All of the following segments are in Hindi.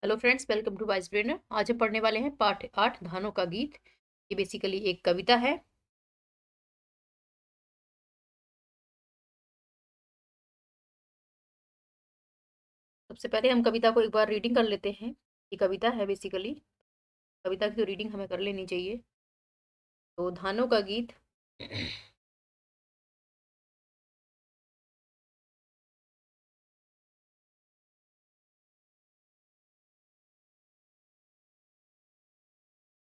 Hello friends, welcome to Wise Brainer. आज हम पढ़ने वाले हैं पाठ 8 धानों का गीत। ये बेसिकली एक कविता है। सबसे पहले हम कविता को एक बार रीडिंग कर लेते हैं। ये कविता है बेसिकली। कविता की तो रीडिंग हमें कर लेनी चाहिए। तो धानों का गीत।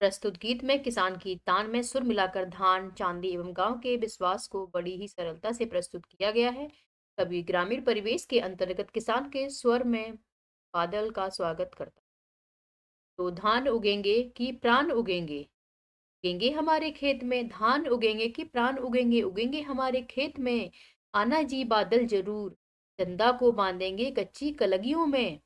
प्रस्तुत गीत में किसान की तान में सुर मिलाकर धान, चांदी एवं गांव के विश्वास को बड़ी ही सरलता से प्रस्तुत किया गया है। कवि ग्रामीण परिवेश के अंतर्गत किसान के स्वर में बादल का स्वागत करता। तो धान उगेंगे कि प्राण उगेंगे, उगेंगे हमारे खेत में। धान उगेंगे कि प्राण उगेंगे, उगेंगे हमारे खेत में। आना जी बादल जरूर, चंदा को बांधेंगे कच्ची कलगियों में।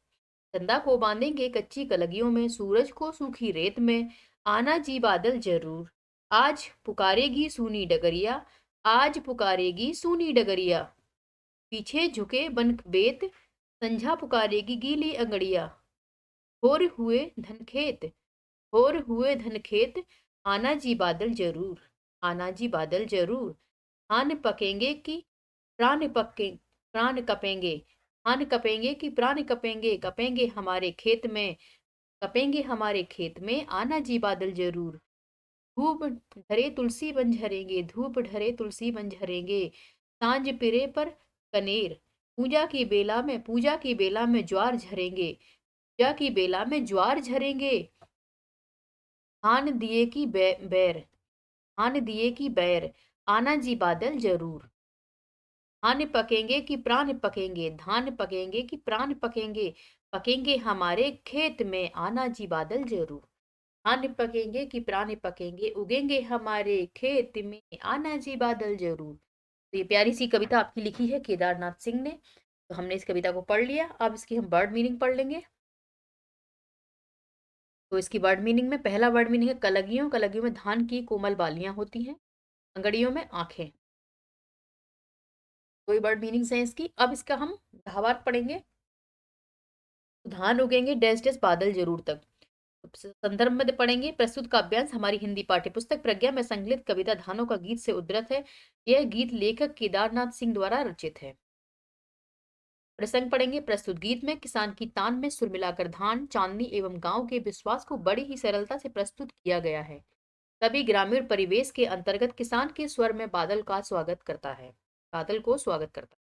चंदा को बांधेंगे कच्ची कलगियों में, सूरज को सूखी रेत में। आना जी बादल जरूर, आज पुकारेगी सूनी डगरिया। आज पुकारेगी सूनी डगरिया, पीछे झुके बन बेत। संझा पुकारेगी गीली अंगड़िया। भोर हुए धनखेत, भोर हुए धनखेत। आना जी बादल जरूर, आना जी बादल जरूर। धान पकेंगे कि प्राण पके, प्राण कपेंगे। धान कपेंगे कि प्राण कपेंगे, कपेंगे हमारे खेत में। कपेंगे हमारे खेत में, आना जी बादल जरूर। धूप ढरे तुलसी बन झरेंगे, धूप ढरे तुलसी बन झरेंगे। सांझ पिरे पर कनेर, पूजा की बेला में, पूजा की बेला में ज्वार झरेंगे। पूजा की बेला में ज्वार झरेंगे। धान दिए की बैर, धान दिए की बैर। आना जी बादल जरूर। धान पकेंगे कि प्राण पकेंगे, धान पकेंगे कि प्राण पकेंगे। पकेंगे हमारे खेत में, आना जी बादल जरूर। धान पकेंगे कि प्राण पकेंगे, उगेंगे हमारे खेत में। आना जी बादल जरूर। तो ये प्यारी सी कविता आपकी लिखी है केदारनाथ सिंह ने। तो हमने इस कविता को पढ़ लिया। अब इसकी हम वर्ड मीनिंग पढ़ लेंगे। तो इसकी वर्ड मीनिंग में पहला वर्ड मीनिंग है कलगियों। कलगियों में धान की कोमल बालियां होती हैं, अंगड़ियों में आंखें। कोई वर्ड मीनिंग्स हैं इसकी। अब इसका हम भावार्थ पढ़ेंगे। धान उगेंगे डैश डैश बादल जरूर तक। संदर्भ में पढ़ेंगे। प्रस्तुत काव्यांश हमारी हिंदी पाठ्य पुस्तक प्रज्ञा में संकलित कविता धानों का गीत से उद्धृत है। यह गीत लेखक केदारनाथ सिंह द्वारा रचित है। प्रसंग पढ़ेंगे। प्रस्तुत गीत में किसान की तान में सुर मिलाकर धान, चांदनी एवं गांव के विश्वास को बड़ी ही सरलता से प्रस्तुत किया गया है। कवि ग्रामीण परिवेश के अंतर्गत किसान के स्वर में बादल का स्वागत करता है, बादल को स्वागत करता है।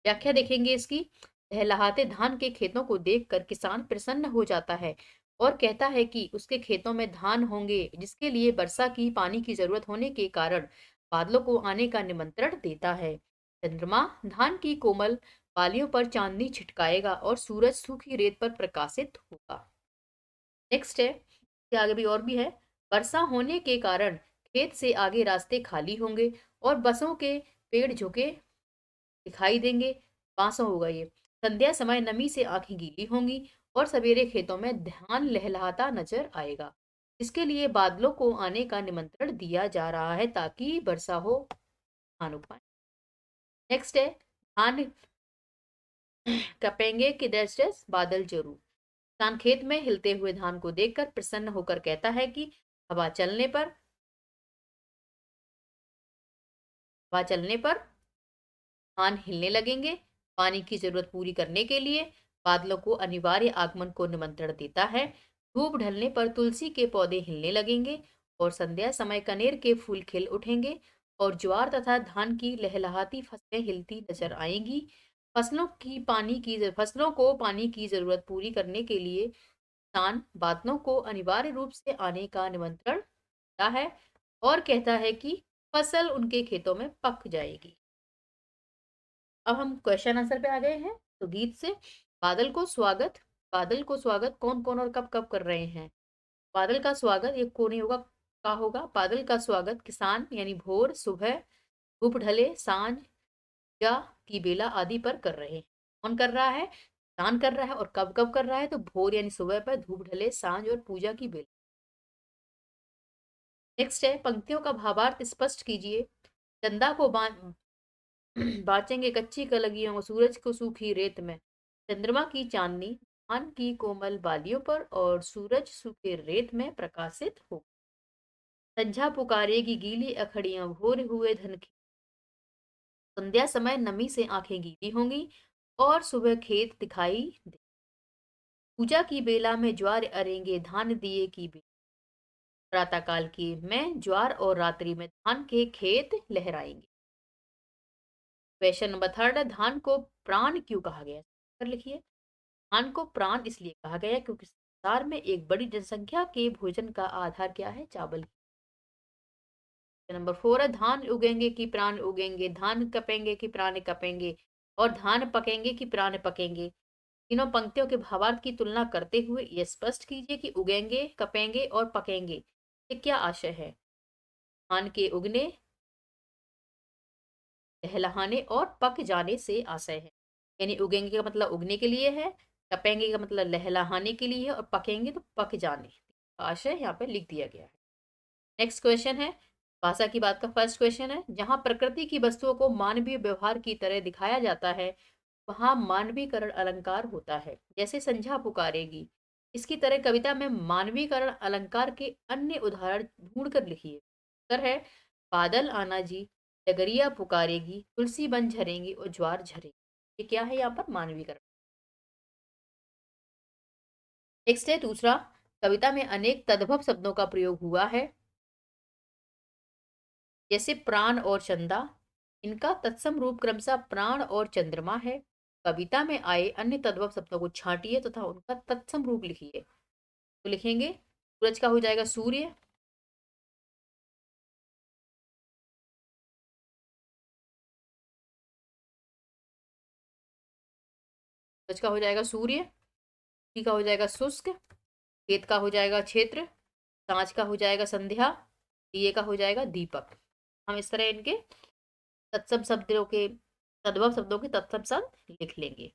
व्याख्या देखेंगे इसकी। लहलहाते धान के खेतों को देखकर किसान प्रसन्न हो जाता है और कहता है कि उसके खेतों में धान होंगे, जिसके लिए वर्षा की पानी की जरूरत होने के कारण बादलों को आने का निमंत्रण देता है। चंद्रमा धान की कोमल बालियों पर चांदनी छिटकाएगा और सूरज सूखी रेत पर प्रकाशित होगा। नेक्स्ट है, इसके आगे भी और भी है। वर्षा होने के कारण खेत से आगे रास्ते खाली होंगे और बसों के पेड़ झुके दिखाई देंगे। बांसों होगा ये। संध्या समय नमी से आंखें गीली होंगी और सवेरे खेतों में धान लहलहाता नजर आएगा। इसके लिए बादलों को आने का निमंत्रण दिया जा रहा है ताकि वर्षा हो, धान उग पाए। नेक्स्ट है, धान कपेंगे कि डैश डैश बादल जरूर। किसान खेत में हिलते हुए धान को देखकर प्रसन्न होकर कहता है कि हवा चलने पर, हवा चलने पर धान हिलने लगेंगे। पानी की जरूरत पूरी करने के लिए बादलों को अनिवार्य आगमन को निमंत्रण देता है। धूप ढलने पर तुलसी के पौधे हिलने लगेंगे और संध्या समय कनेर के फूल खिल उठेंगे और ज्वार तथा धान की लहलहाती फसलें हिलती नजर आएंगी। फसलों को पानी की जरूरत पूरी करने के लिए किसान बादलों को अनिवार्य रूप से आने का निमंत्रण देता है और कहता है कि फसल उनके खेतों में पक जाएगी। अब हम क्वेश्चन आंसर पे आ गए हैं। तो गीत से बादल को स्वागत, बादल को स्वागत कौन कौन और कब कब कर रहे हैं। बादल का स्वागत ये कौन ही होगा, का होगा। बादल का स्वागत किसान यानी भोर, सुबह, धूप ढले, सांझ या की बेला आदि पर कर रहे हैं। कौन कर रहा है, किसान कर रहा है। और कब कब कर रहा है, तो भोर यानी सुबह पर, धूप ढले, सांझ और पूजा की बेला। नेक्स्ट है, पंक्तियों का भावार्थ स्पष्ट कीजिए। चंदा को बाचेंगे कच्ची कलगियों, सूरज को सूखी रेत में। चंद्रमा की चांदनी धान की कोमल बालियों पर और सूरज सूखे रेत में प्रकाशित हो। संझा पुकारेगी गीली अखड़ियां भोर हुए धन की। संध्या समय नमी से आंखें गीली होंगी और सुबह खेत दिखाई दे। पूजा की बेला में ज्वार अरेंगे धान दिए की बेला। प्रातःकाल की में ज्वार और रात्रि में धान के खेत लहराएंगे। क्वेश्चन नंबर थर्ड है, धान को प्राण क्यों कहा गया? कर लिखिए। धान को प्राण इसलिए कहा गया क्योंकि संसार में एक बड़ी जनसंख्या के भोजन का आधार क्या है? चावल। नंबर फोर है, धान उगेंगे कि प्राण उगेंगे, धान कपेंगे कि प्राण कपेंगे, और धान पकेंगे कि प्राण पकेंगे। तीनों पंक्तियों के भावार्थ की तुलना करते हुए यह स्पष्ट कीजिए कि उगेंगे, कपेंगे और पकेंगे ये क्या आशय है? धान के उगने, लहलहाने और पक जाने से आशय है। यानी उगेंगे का मतलब उगने के लिए है, कपेंगे का मतलब लहलहाने के लिए है, और पकेंगे तो पक जाने आशय यहाँ पे लिख दिया गया है। नेक्स्ट क्वेश्चन है, भाषा की बात का फर्स्ट क्वेश्चन है, जहां प्रकृति की वस्तुओं को मानवीय व्यवहार की तरह दिखाया जाता है वहां मानवीकरण अलंकार होता है। जैसे संझा पुकारेगी, इसकी तरह कविता में मानवीकरण अलंकार के अन्य उदाहरण ढूंढ कर लिखिए। उत्तर है, बादल आना जी, डगरिया पुकारेगी, तुलसी बन झरेंगी और ज्वार झरेगी। ये क्या है यहाँ पर? मानवीकरण। नेक्स्ट है दूसरा, कविता में अनेक तद्भव शब्दों का प्रयोग हुआ है, जैसे प्राण और चंदा। इनका तत्सम रूप क्रमशः प्राण और चंद्रमा है। कविता में आए अन्य तद्भव शब्दों को छांटिए तथा उनका तत्सम रूप लिखिए। तो लिखेंगे, सूरज का हो जाएगा सूर्य, सूरज का हो जाएगा सूर्य, टी का हो जाएगा शुष्क, खेत का हो जाएगा क्षेत्र, सांझ का हो जाएगा संध्या, दिए का हो जाएगा दीपक। हम इस तरह इनके तत्सम शब्दों के, तद्भव शब्दों के तत्सम शब्द लिख लेंगे।